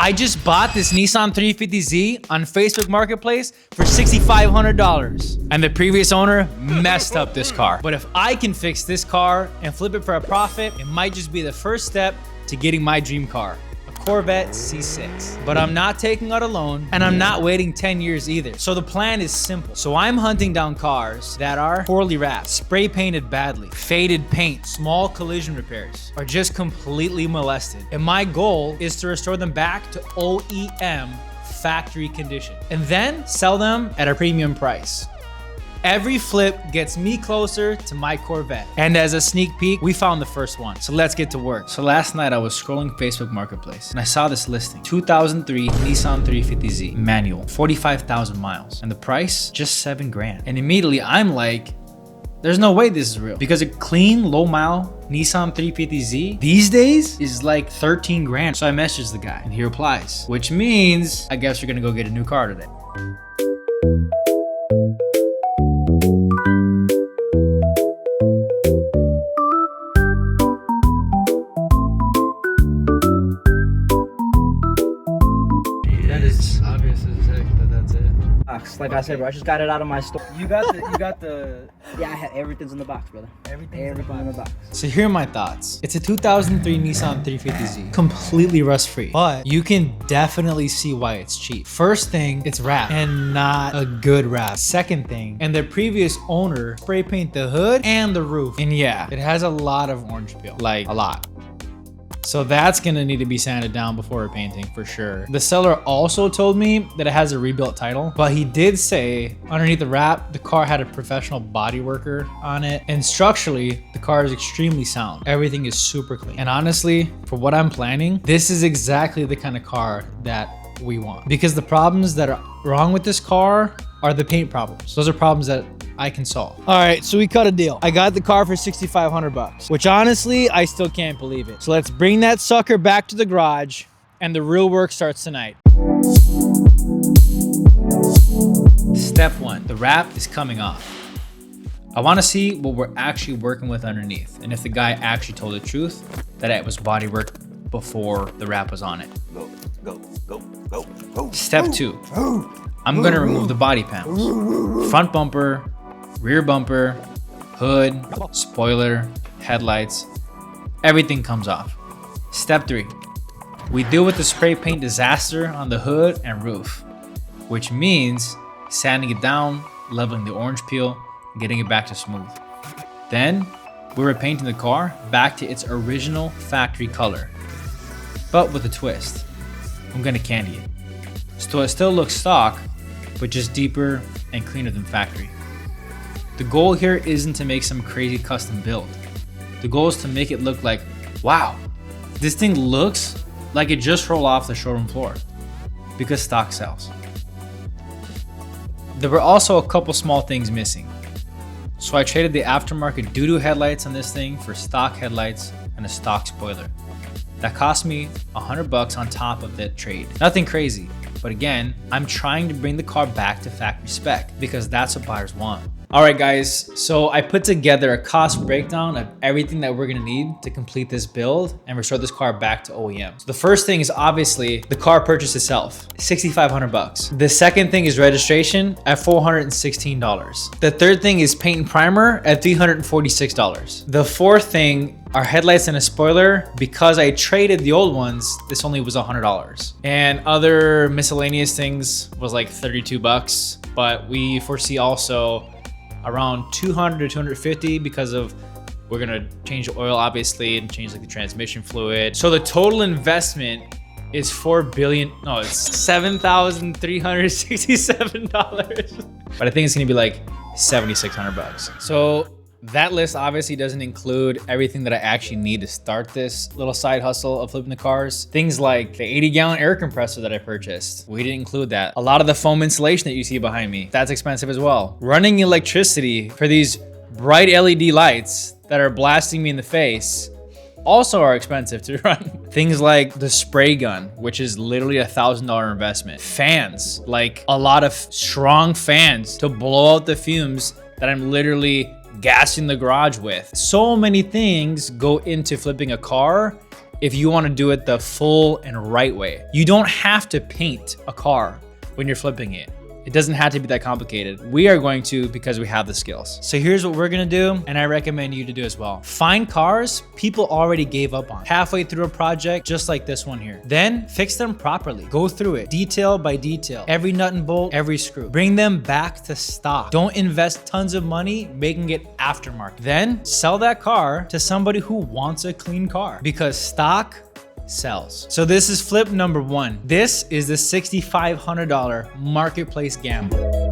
I just bought this Nissan 350Z on Facebook Marketplace for $6,500. And the previous owner messed up this car. But if I can fix this car and flip it for a profit, it might just be the first step to getting my dream car. Corvette C6. But I'm not taking out a loan and I'm not waiting 10 years either. So the plan is simple. So I'm hunting down cars that are poorly wrapped, spray painted badly, faded paint, small collision repairs, or just completely molested. And my goal is to restore them back to OEM factory condition and then sell them at a premium price. Every flip gets me closer to my Corvette. And as a sneak peek, we found the first one. So let's get to work. So last night I was scrolling Facebook Marketplace and I saw this listing. 2003 Nissan 350Z manual, 45,000 miles. And the price, just $7,000. And immediately I'm like, there's no way this is real. Because a clean, low mile Nissan 350Z these days is like $13,000. So I messaged the guy and he replies, which means I guess you're gonna go get a new car today. Like I said, bro, I just got it out of my store. You got the. Yeah, I have everything's in the box, brother. Everything in the box. So here are my thoughts. It's a 2003 Nissan 350Z, completely rust-free, but you can definitely see why it's cheap. First thing, it's wrapped and not a good wrap. Second thing, and the previous owner spray paint the hood and the roof. And yeah, it has a lot of orange peel, like a lot. So that's gonna need to be sanded down before repainting for sure. The seller also told me that it has a rebuilt title, but he did say underneath the wrap, the car had a professional body worker on it. And structurally, the car is extremely sound. Everything is super clean. And honestly, for what I'm planning, this is exactly the kind of car that we want. Because the problems that are wrong with this car are the paint problems. Those are problems that I can solve. All right, so we cut a deal. I got the car for $6,500, which honestly, I still can't believe it. So let's bring that sucker back to the garage and the real work starts tonight. Step one, the wrap is coming off. I wanna see what we're actually working with underneath and if the guy actually told the truth that it was body work before the wrap was on it. Go. Step two, I'm gonna remove the body panels. Front bumper, rear bumper, hood, spoiler, headlights, everything comes off. Step three, we deal with the spray paint disaster on the hood and roof, which means sanding it down, leveling the orange peel, and getting it back to smooth. Then we're repainting the car back to its original factory color, but with a twist. I'm gonna candy it. So it still looks stock, but just deeper and cleaner than factory. The goal here isn't to make some crazy custom build. The goal is to make it look like, wow, this thing looks like it just rolled off the showroom floor, because stock sells. There were also a couple small things missing. So I traded the aftermarket doo-doo headlights on this thing for stock headlights and a stock spoiler. That cost me $100 on top of that trade. Nothing crazy, but again, I'm trying to bring the car back to factory spec because that's what buyers want. All right, guys, so I put together a cost breakdown of everything that we're gonna need to complete this build and restore this car back to OEM. So the first thing is obviously the car purchase itself, $6,500. The second thing is registration at $416. The third thing is paint and primer at $346. The fourth thing are headlights and a spoiler. Because I traded the old ones, this only was $100. And other miscellaneous things was like $32, but we foresee also around 200 to 250 because of we're gonna change the oil obviously and change like the transmission fluid. So the total investment is $7,367. But I think it's gonna be like $7,600. So that list obviously doesn't include everything that I actually need to start this little side hustle of flipping the cars. Things like the 80-gallon air compressor that I purchased. We didn't include that. A lot of the foam insulation that you see behind me, that's expensive as well. Running electricity for these bright LED lights that are blasting me in the face also are expensive to run. Things like the spray gun, which is literally $1,000 investment. Fans, like a lot of strong fans to blow out the fumes that I'm literally gassing the garage with. So many things go into flipping a car, if you want to do it the full and right way. You don't have to paint a car when you're flipping it. It doesn't have to be that complicated. We are going to because we have the skills. So here's what we're gonna do, and I recommend you to do as well. Find cars people already gave up on halfway through a project, just like this one here. Then fix them properly. Go through it detail by detail, every nut and bolt, every screw. Bring them back to stock. Don't invest tons of money making it aftermarket. Then sell that car to somebody who wants a clean car, because stock sells. So this is flip number 1. This is the $6,500 marketplace gamble.